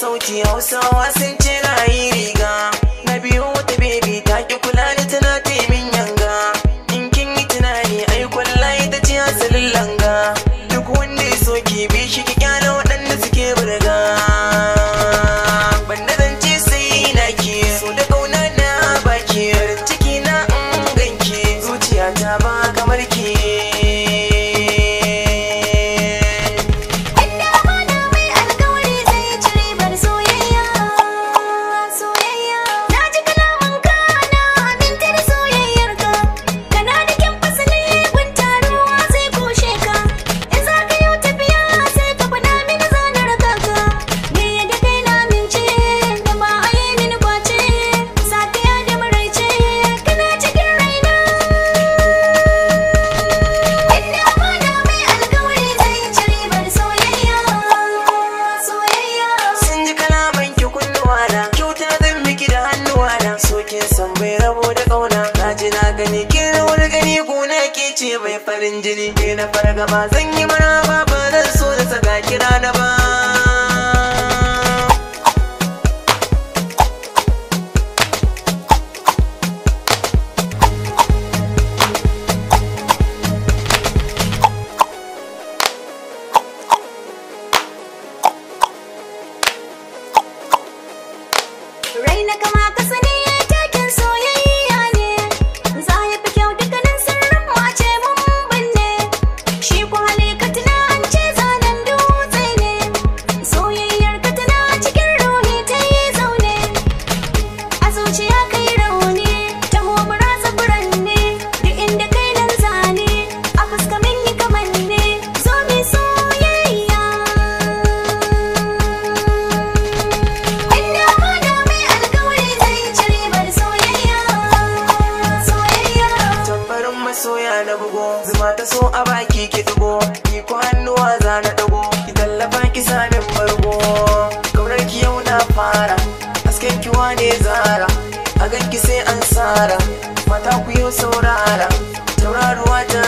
sauti Hausawa sun ce na yi riga. Na biyo wata baby ta ki kula ni tana taimin yanga. In kin yi tunani ai kwallaye ta ce asalin langa. Duk wanda ya so ki bi shi ki kyale waɗanda suke burga. Banda zance sai na ki so da kauna na baki. Farin ciki na in ganki zuciyata ba kamar ki. San bai rabo da kauna na ji na gani kin rawar gani gona ke ce bai farin jini ke na fargaba zan yi maraba ba zan so da saka kira na ba. Raina kama ka sani soyayya ne, za ya fi kyau dukkanin sirrin mace mun binne. Shi ku hali ka tuna an ce zanen dutse ne, soyayyar ka tana cikin ruhi ta yi zaune. A zuciya kai rauni, ta hobara zaburanne, duk inda kai nan zane, a fuska min yi kamanne, zo mi soyayya. Soya na bugo zuma ta so a baki ki dugo ni ko hannuwa za na dago ki tallafa ki samin bargo kaunar ki yau na fara hasken ki wane zara a ganki sai an sara mata ku yau saurara tauraruwa ta